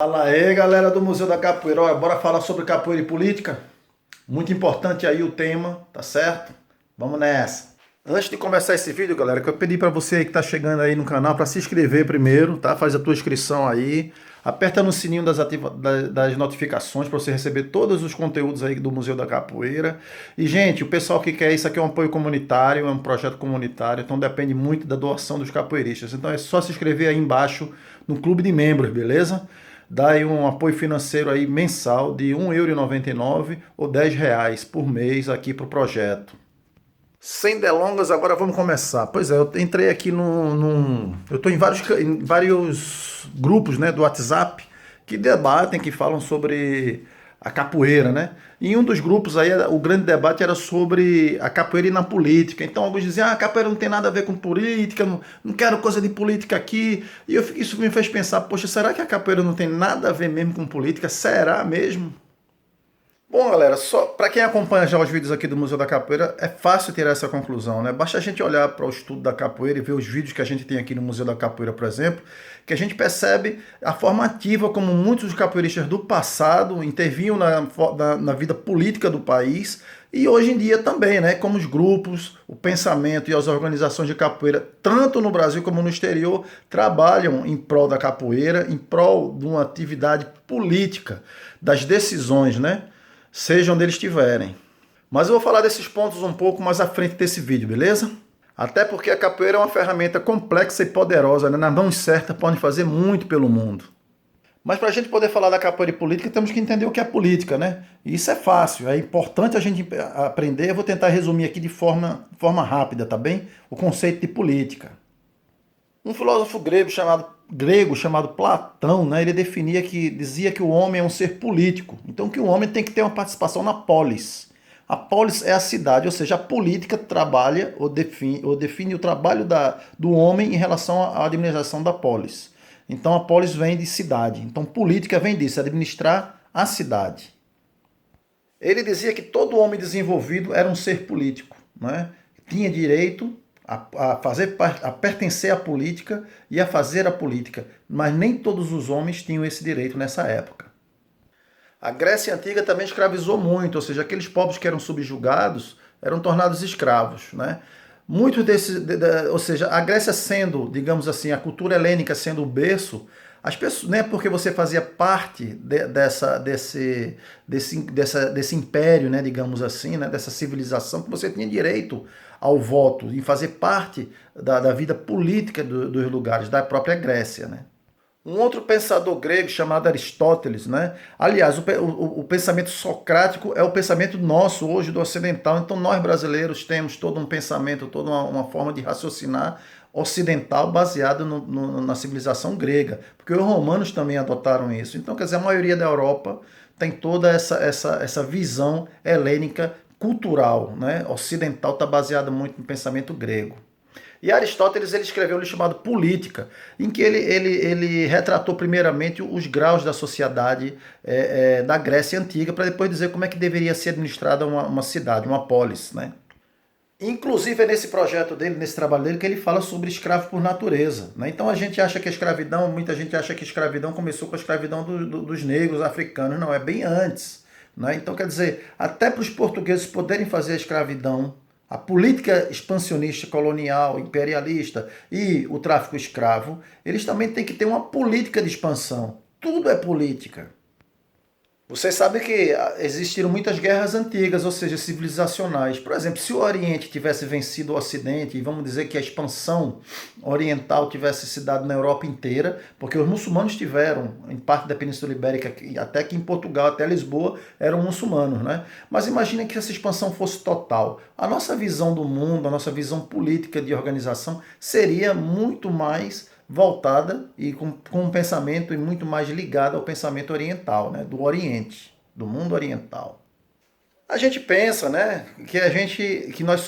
Fala aí, galera do Museu da Capoeira. Olha, bora falar sobre capoeira e política? Muito importante aí o tema, tá certo? Vamos nessa. Antes de começar esse vídeo, galera, que eu pedi para você aí que tá chegando aí no canal para se inscrever primeiro, tá? Faz a tua inscrição aí. Aperta no sininho das notificações para você receber todos os conteúdos aí do Museu da Capoeira. E, gente, o pessoal que quer isso aqui é um apoio comunitário, é um projeto comunitário, então depende muito da doação dos capoeiristas. Então é só se inscrever aí embaixo no clube de membros, beleza? Dá aí um apoio financeiro aí mensal de R$ 1,99 ou R$ 10 por mês aqui para o projeto. Sem delongas, agora vamos começar. Pois é, eu entrei aqui eu estou em vários grupos, né, do WhatsApp que debatem, que falam sobre a capoeira, né? E em um dos grupos aí, o grande debate era sobre a capoeira e na política. Então alguns diziam, a capoeira não tem nada a ver com política, não quero coisa de política aqui. E isso me fez pensar, poxa, será que a capoeira não tem nada a ver mesmo com política? Será mesmo? Bom, galera, só para quem acompanha já os vídeos aqui do Museu da Capoeira, é fácil tirar essa conclusão, né? Basta a gente olhar para o estudo da capoeira e ver os vídeos que a gente tem aqui no Museu da Capoeira, por exemplo, que a gente percebe a forma ativa como muitos dos capoeiristas do passado intervinham na vida política do país e hoje em dia também, né? Como os grupos, o pensamento e as organizações de capoeira, tanto no Brasil como no exterior, trabalham em prol da capoeira, em prol de uma atividade política, das decisões, né? Seja onde eles estiverem. Mas eu vou falar desses pontos um pouco mais à frente desse vídeo, beleza? Até porque a capoeira é uma ferramenta complexa e poderosa, né? Nas mãos certas podem fazer muito pelo mundo. Mas para a gente poder falar da capoeira e política, temos que entender o que é política, né? E isso é fácil, é importante a gente aprender. Eu vou tentar resumir aqui de forma rápida, tá bem? O conceito de política. Um filósofo grego chamado Platão, né, ele dizia que o homem é um ser político. Então que o homem tem que ter uma participação na polis. A polis é a cidade, ou seja, a política trabalha ou define o trabalho do homem em relação à administração da polis. Então a polis vem de cidade. Então política vem disso, administrar a cidade. Ele dizia que todo homem desenvolvido era um ser político, né? Tinha direito a pertencer à política e a fazer a política, mas nem todos os homens tinham esse direito nessa época. A Grécia Antiga também escravizou muito, ou seja, aqueles povos que eram subjugados eram tornados escravos, né? Muitos desses, ou seja, a Grécia sendo, digamos assim, a cultura helênica sendo o berço, as pessoas, não é porque você fazia parte desse império, né, digamos assim, né, dessa civilização, que você tinha direito ao voto e fazer parte da vida política dos lugares, da própria Grécia, né? Um outro pensador grego chamado Aristóteles, né? Aliás, o pensamento socrático é o pensamento nosso hoje do ocidental. Então nós brasileiros temos todo um pensamento, toda uma forma de raciocinar ocidental baseado na civilização grega, porque os romanos também adotaram isso. Então, quer dizer, a maioria da Europa tem toda essa visão helênica cultural, né? Ocidental está baseada muito no pensamento grego. E Aristóteles ele escreveu um livro chamado Política, em que ele retratou primeiramente os graus da sociedade da Grécia Antiga, para depois dizer como é que deveria ser administrada uma cidade, uma polis, né? Inclusive é nesse projeto dele, nesse trabalho dele, que ele fala sobre escravo por natureza, né? Então a gente acha que a escravidão, muita gente acha que a escravidão começou com a escravidão dos negros africanos. Não, é bem antes, né? Então quer dizer, até para os portugueses poderem fazer a escravidão, a política expansionista, colonial, imperialista e o tráfico escravo, eles também têm que ter uma política de expansão. Tudo é política. Vocês sabem que existiram muitas guerras antigas, ou seja, civilizacionais. Por exemplo, se o Oriente tivesse vencido o Ocidente, e vamos dizer que a expansão oriental tivesse se dado na Europa inteira, porque os muçulmanos tiveram, em parte da Península Ibérica, até que em Portugal, até Lisboa, eram muçulmanos, né? Mas imagina que essa expansão fosse total. A nossa visão do mundo, a nossa visão política de organização seria muito mais voltada e com um pensamento e muito mais ligado ao pensamento oriental, né? Do Oriente, do mundo oriental. A gente pensa, né, que nós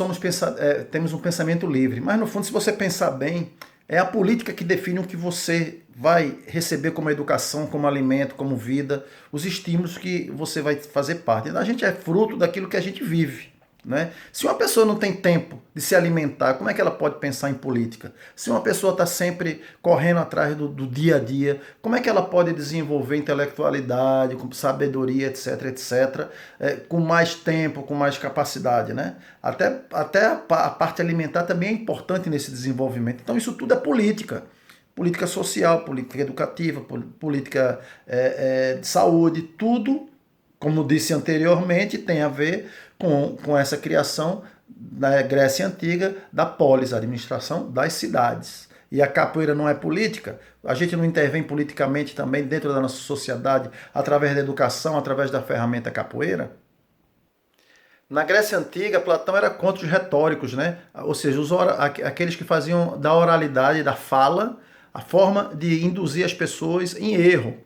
temos um pensamento livre, mas no fundo, se você pensar bem, é a política que define o que você vai receber como educação, como alimento, como vida, os estímulos que você vai fazer parte. A gente é fruto daquilo que a gente vive. Né? Se uma pessoa não tem tempo de se alimentar, como é que ela pode pensar em política? Se uma pessoa está sempre correndo atrás do dia a dia, como é que ela pode desenvolver intelectualidade, com sabedoria, etc, etc, com mais tempo, com mais capacidade? Né? Até a parte alimentar também é importante nesse desenvolvimento. Então isso tudo é política. Política social, política educativa, política de saúde, tudo, como disse anteriormente, tem a ver com essa criação na Grécia Antiga da polis, a administração das cidades. E a capoeira não é política? A gente não intervém politicamente também dentro da nossa sociedade através da educação, através da ferramenta capoeira? Na Grécia Antiga, Platão era contra os retóricos, né? Ou seja, aqueles que faziam da oralidade, da fala, a forma de induzir as pessoas em erro.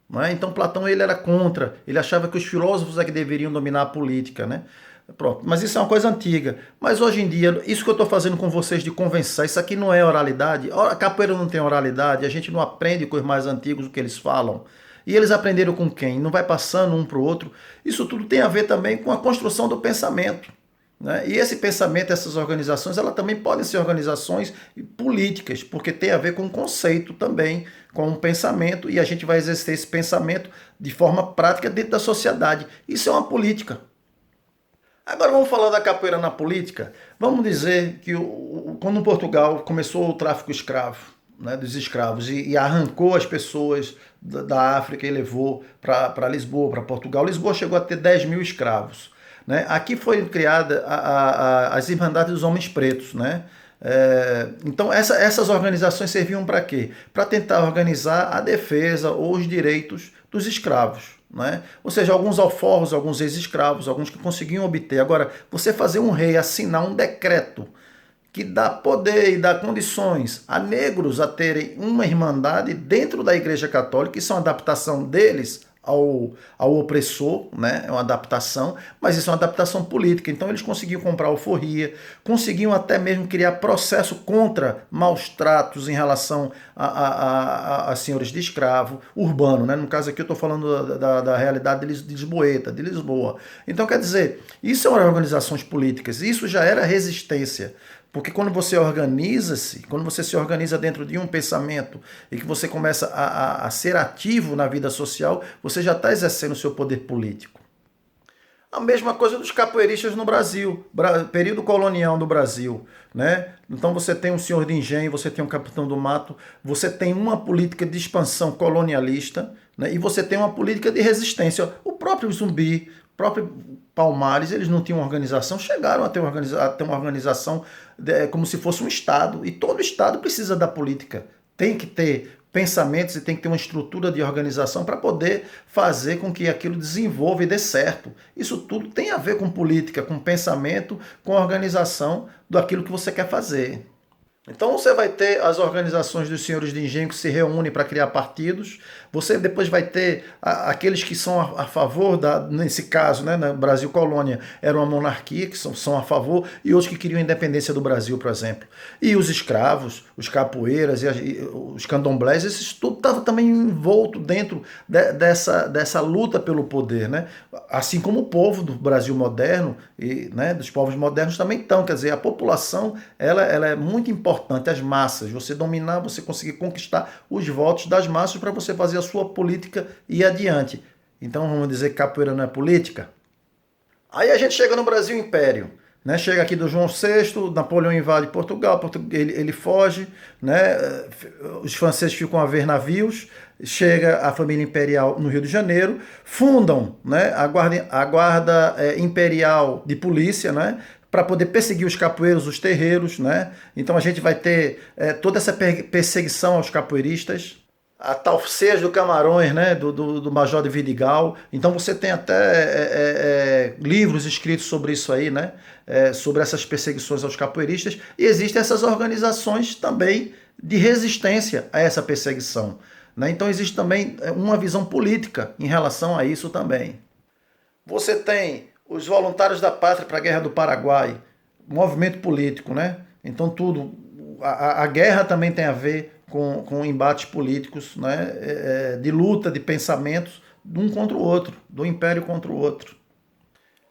Não é? Então Platão ele era contra, ele achava que os filósofos é que deveriam dominar a política, né? Pronto. Mas isso é uma coisa antiga. Mas hoje em dia, isso que eu estou fazendo com vocês de convencer, isso aqui não é oralidade. A capoeira não tem oralidade, a gente não aprende com os mais antigos o que eles falam. E eles aprenderam com quem? Não vai passando um para o outro. Isso tudo tem a ver também com a construção do pensamento. Né? E esse pensamento, essas organizações, elas também podem ser organizações políticas, porque tem a ver com um conceito também, com um pensamento, e a gente vai exercer esse pensamento de forma prática dentro da sociedade. Isso é uma política. Agora vamos falar da capoeira na política. Vamos dizer que quando Portugal começou o tráfico escravo, né, dos escravos, e arrancou as pessoas da África e levou para Lisboa, para Portugal. Lisboa chegou a ter 10 mil escravos. Né? Aqui foi criada as Irmandades dos Homens Pretos. Né? Então essas organizações serviam para quê? Para tentar organizar a defesa ou os direitos dos escravos. Né? Ou seja, alguns alforros, alguns ex-escravos, alguns que conseguiam obter. Agora, você fazer um rei assinar um decreto que dá poder e dá condições a negros a terem uma irmandade dentro da Igreja Católica, isso é uma adaptação deles ao opressor, né? É uma adaptação, mas isso é uma adaptação política. Então eles conseguiam comprar alforria, conseguiam até mesmo criar processo contra maus tratos em relação a senhores de escravo, urbano, né? No caso aqui eu estou falando da realidade de Lisboeta, de Lisboa. Então quer dizer, isso são organizações políticas, isso já era resistência. Porque quando você organiza-se, quando você se organiza dentro de um pensamento e que você começa a ser ativo na vida social, você já está exercendo o seu poder político. A mesma coisa dos capoeiristas no Brasil, período colonial do Brasil. Né? Então você tem um senhor de engenho, você tem um capitão do mato, você tem uma política de expansão colonialista, né? E você tem uma política de resistência. O próprio Zumbi, o próprio Palmares, eles não tinham organização, chegaram a ter uma organização como se fosse um Estado, e todo Estado precisa da política, tem que ter pensamentos e tem que ter uma estrutura de organização para poder fazer com que aquilo desenvolva e dê certo. Isso tudo tem a ver com política, com pensamento, com organização daquilo que você quer fazer. Então você vai ter as organizações dos senhores de engenho que se reúnem para criar partidos, você depois vai ter aqueles que são a favor, nesse caso, né, na Brasil Colônia, era uma monarquia, que são a favor, e outros que queriam a independência do Brasil, por exemplo. E os escravos, os capoeiras, e os candomblés, isso tudo estava também envolto dentro dessa luta pelo poder. Né? Assim como o povo do Brasil moderno, e, né, dos povos modernos também estão, quer dizer, a população ela é muito importante, as massas, você dominar, você conseguir conquistar os votos das massas para você fazer a sua política e ir adiante. Então vamos dizer que capoeira não é política? Aí a gente chega no Brasil Império, né? Chega aqui do João VI, Napoleão invade Portugal, ele foge, né? Os franceses ficam a ver navios, chega a família imperial no Rio de Janeiro, fundam, né, a guarda imperial de polícia, né, para poder perseguir os capoeiros, os terreiros. Né? Então a gente vai ter toda essa perseguição aos capoeiristas, a tal Ceia do Camarões, né, do Major de Vidigal. Então você tem até livros escritos sobre isso aí, né, sobre essas perseguições aos capoeiristas, e existem essas organizações também de resistência a essa perseguição. Né? Então existe também uma visão política em relação a isso também. Você tem os voluntários da pátria para a Guerra do Paraguai, movimento político, né? Então tudo, a guerra também tem a ver com embates políticos, né? De luta de pensamentos de um contra o outro, do império contra o outro.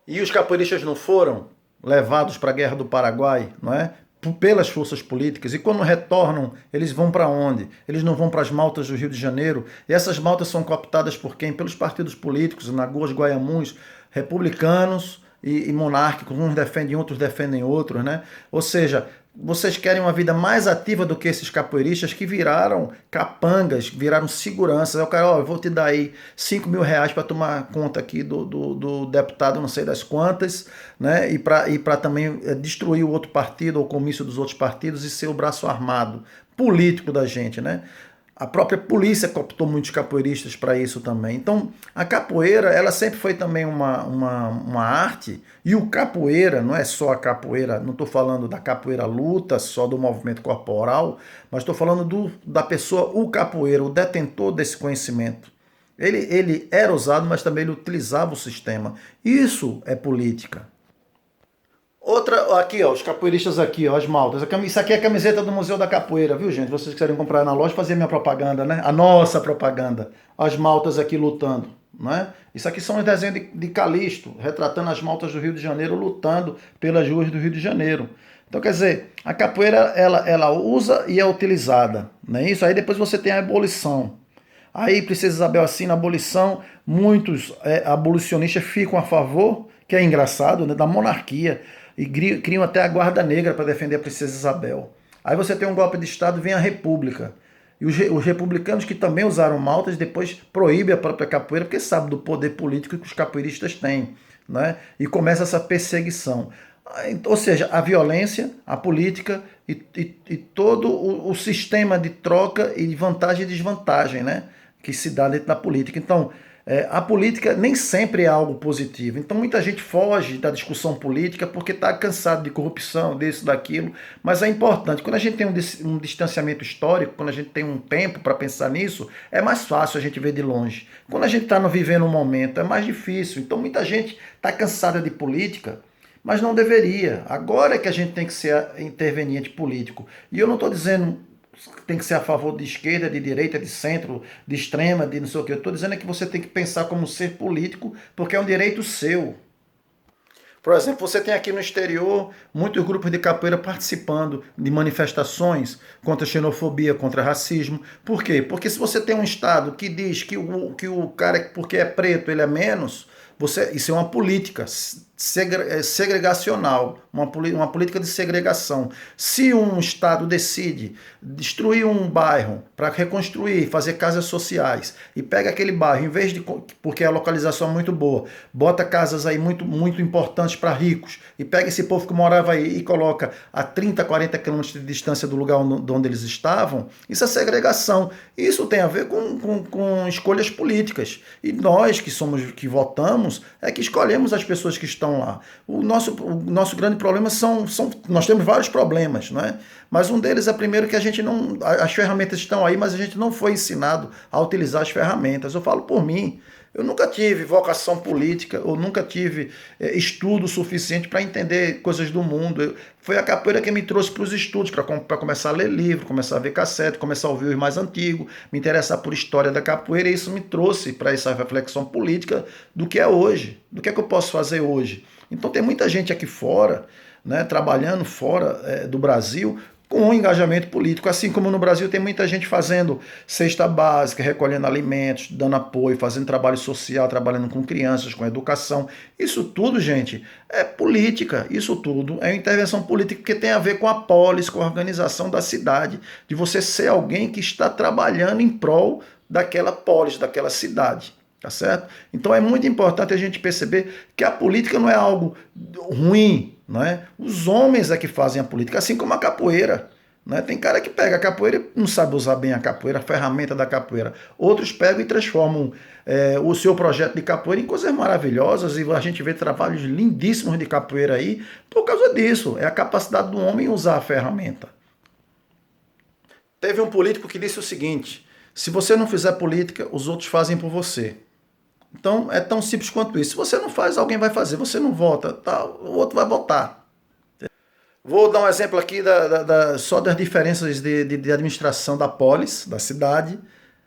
E os capoeiristas não foram? levados para a Guerra do Paraguai, não é? Pelas forças políticas, e quando retornam, eles vão para onde? Eles não vão para as maltas do Rio de Janeiro, e essas maltas são cooptadas por quem? Pelos partidos políticos, Alagoas, Guaiamuns, republicanos e monárquicos, uns defendem, outros defendem outros, né? Ou seja, vocês querem uma vida mais ativa do que esses capoeiristas que viraram capangas, viraram seguranças. Eu quero, ó, eu vou te dar aí R$ 5.000 para tomar conta aqui do deputado não sei das quantas, né? E para também destruir o outro partido ou o comício dos outros partidos e ser o braço armado político da gente, né? A própria polícia cooptou muitos capoeiristas para isso também. Então, a capoeira, ela sempre foi também uma arte, e o capoeira, não é só a capoeira, não estou falando da capoeira luta, só do movimento corporal, mas estou falando da pessoa, o capoeira, o detentor desse conhecimento. Ele era usado, mas também ele utilizava o sistema. Isso é política. Outra, aqui ó, os capoeiristas aqui, ó, as maltas. Isso aqui é a camiseta do Museu da Capoeira, viu gente? Vocês quiserem comprar na loja, fazer minha propaganda, né? A nossa propaganda. As maltas aqui lutando, não é? Isso aqui são os desenhos de Calixto, retratando as maltas do Rio de Janeiro lutando pelas ruas do Rio de Janeiro. Então, quer dizer, a capoeira, ela usa e é utilizada, não é isso? Aí depois você tem a abolição. Aí, Princesa Isabel assina a abolição, muitos abolicionistas ficam a favor, que é engraçado, né, da monarquia, e criam até a Guarda Negra para defender a Princesa Isabel. Aí você tem um golpe de Estado, vem a República. E os republicanos que também usaram maltas depois proíbem a própria capoeira, porque sabe do poder político que os capoeiristas têm, né? E começa essa perseguição. Ou seja, a violência, a política e todo o sistema de troca e vantagem e desvantagem, né, que se dá dentro da política. Então, a política nem sempre é algo positivo. Então muita gente foge da discussão política porque está cansado de corrupção, disso, daquilo. Mas é importante, quando a gente tem um distanciamento histórico, quando a gente tem um tempo para pensar nisso, é mais fácil a gente ver de longe. Quando a gente está vivendo um momento, é mais difícil. Então muita gente está cansada de política, mas não deveria. Agora é que a gente tem que ser interveniente político. E eu não estou dizendo tem que ser a favor de esquerda, de direita, de centro, de extrema, de não sei o que. Eu estou dizendo é que você tem que pensar como ser político, porque é um direito seu. Por exemplo, você tem aqui no exterior muitos grupos de capoeira participando de manifestações contra a xenofobia, contra o racismo. Por quê? Porque se você tem um Estado que diz que o cara, porque é preto, ele é menos, isso é uma política segregacional, uma política de segregação. Se um Estado decide destruir um bairro para reconstruir, fazer casas sociais, e pega aquele bairro, em vez de, porque a localização é muito boa, bota casas aí muito, muito importantes para ricos, e pega esse povo que morava aí e coloca a 30, 40 quilômetros de distância do lugar onde eles estavam, isso é segregação. Isso tem a ver com escolhas políticas. E nós que votamos, é que escolhemos as pessoas que estão lá. O nosso grande problema nós temos vários problemas, não é? Mas um deles é primeiro que a gente não, as ferramentas estão aí, mas a gente não foi ensinado a utilizar as ferramentas. Eu falo por mim, eu nunca tive vocação política, eu nunca tive estudo suficiente para entender coisas do mundo. Foi a capoeira que me trouxe para os estudos, para começar a ler livro, começar a ver cassete, começar a ouvir os mais antigos, me interessar por história da capoeira, e isso me trouxe para essa reflexão política do que é hoje, do que é que eu posso fazer hoje. Então tem muita gente aqui fora, né, trabalhando fora do Brasil, com um engajamento político, assim como no Brasil tem muita gente fazendo cesta básica, recolhendo alimentos, dando apoio, fazendo trabalho social, trabalhando com crianças, com educação. Isso tudo, gente, é política, isso tudo é intervenção política, porque tem a ver com a polis, com a organização da cidade, de você ser alguém que está trabalhando em prol daquela polis, daquela cidade. Tá certo? Então é muito importante a gente perceber que a política não é algo ruim, não é? Os homens é que fazem a política, assim como a capoeira. Né? Tem cara que pega a capoeira e não sabe usar bem a capoeira, a ferramenta da capoeira. Outros pegam e transformam o seu projeto de capoeira em coisas maravilhosas, e a gente vê trabalhos lindíssimos de capoeira aí por causa disso. É a capacidade do homem usar a ferramenta. Teve um político que disse o seguinte: se você não fizer política, os outros fazem por você. Então, é tão simples quanto isso. Se você não faz, alguém vai fazer. Você não vota, tá, o outro vai votar. Vou dar um exemplo aqui só das diferenças de administração da polis, da cidade,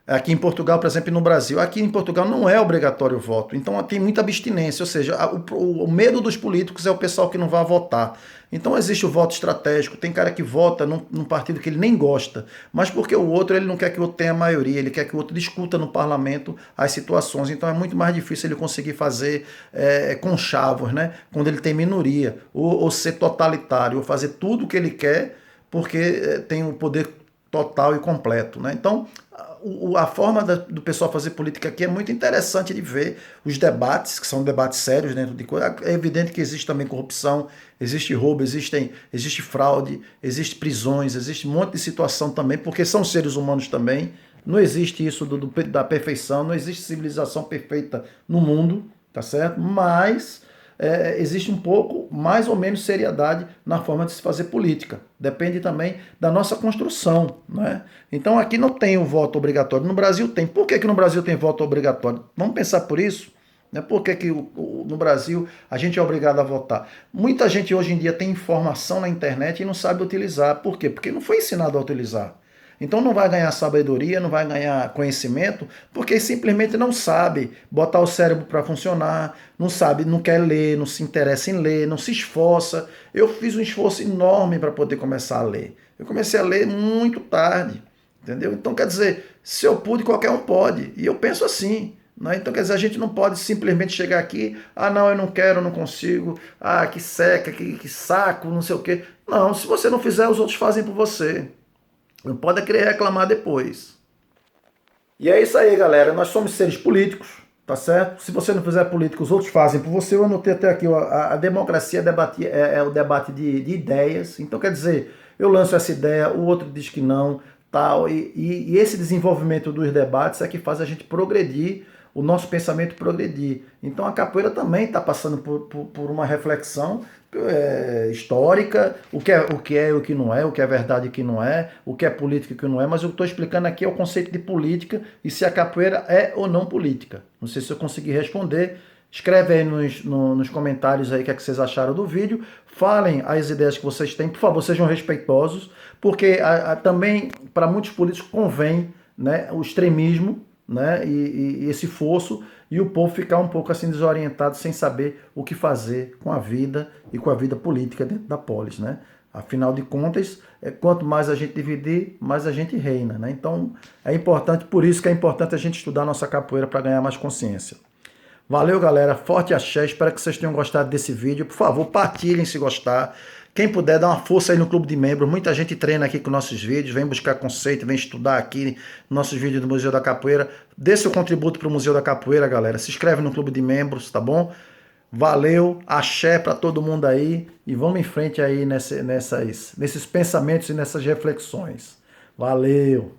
Aqui em Portugal, por exemplo, e no Brasil. Aqui em Portugal não é obrigatório o voto, então tem muita abstinência, ou seja, o medo dos políticos é o pessoal que não vai votar. Então existe o voto estratégico, tem cara que vota num partido que ele nem gosta, mas porque o outro ele não quer que o outro tenha a maioria, ele quer que o outro discuta no parlamento as situações, então é muito mais difícil ele conseguir fazer conchavos, né? Quando ele tem minoria, ou ser totalitário, ou fazer tudo o que ele quer, porque tem o poder total e completo, né? Então, a forma do pessoal fazer política aqui é muito interessante de ver os debates, que são debates sérios dentro de coisa. É evidente que existe também corrupção, existe roubo, existe fraude, existe prisões, existe um monte de situação também, porque são seres humanos também. Não existe isso da perfeição, não existe civilização perfeita no mundo, tá certo? Mas existe um pouco, mais ou menos, seriedade na forma de se fazer política. Depende também da nossa construção, né? Então aqui não tem o voto obrigatório. No Brasil tem. Por que no Brasil tem voto obrigatório? Vamos pensar por isso? Né? Por que no Brasil a gente é obrigado a votar? Muita gente hoje em dia tem informação na internet e não sabe utilizar. Por quê? Porque não foi ensinado a utilizar. Então não vai ganhar sabedoria, não vai ganhar conhecimento, porque simplesmente não sabe botar o cérebro para funcionar, não sabe, não quer ler, não se interessa em ler, não se esforça. Eu fiz um esforço enorme para poder começar a ler. Eu comecei a ler muito tarde, entendeu? Então quer dizer, se eu pude, qualquer um pode. E eu penso assim. Né? Então quer dizer, a gente não pode simplesmente chegar aqui, não, eu não quero, eu não consigo, que seca, que saco, não sei o quê. Não, se você não fizer, os outros fazem por você. Não pode querer reclamar depois. E é isso aí, galera. Nós somos seres políticos, tá certo? Se você não fizer política, os outros fazem por você. Eu anotei até aqui, a democracia é o debate de ideias. Então, quer dizer, eu lanço essa ideia, o outro diz que não, tal. E esse desenvolvimento dos debates é que faz a gente progredir, o nosso pensamento progredir. Então, a capoeira também está passando por uma reflexão histórica, o que é e o que não é, o que é verdade e o que não é, o que é política e o que não é, mas o que eu estou explicando aqui é o conceito de política e se a capoeira é ou não política. Não sei se eu consegui responder. Escreve aí nos comentários aí o que é que vocês acharam do vídeo. Falem as ideias que vocês têm. Por favor, sejam respeitosos, porque também para muitos políticos convém, né, o extremismo, né, e esse fosso, e o povo ficar um pouco assim desorientado, sem saber o que fazer com a vida e com a vida política dentro da polis, né? Afinal de contas, quanto mais a gente dividir, mais a gente reina, né? Então, é importante, por isso que é importante a gente estudar a nossa capoeira para ganhar mais consciência. Valeu, galera. Forte axé. Espero que vocês tenham gostado desse vídeo. Por favor, partilhem se gostar. Quem puder, dá uma força aí no Clube de Membros. Muita gente treina aqui com nossos vídeos, vem buscar conceito, vem estudar aqui nossos vídeos do Museu da Capoeira. Dê seu contributo para o Museu da Capoeira, galera. Se inscreve no Clube de Membros, tá bom? Valeu, axé para todo mundo aí. E vamos em frente aí nesses pensamentos e nessas reflexões. Valeu!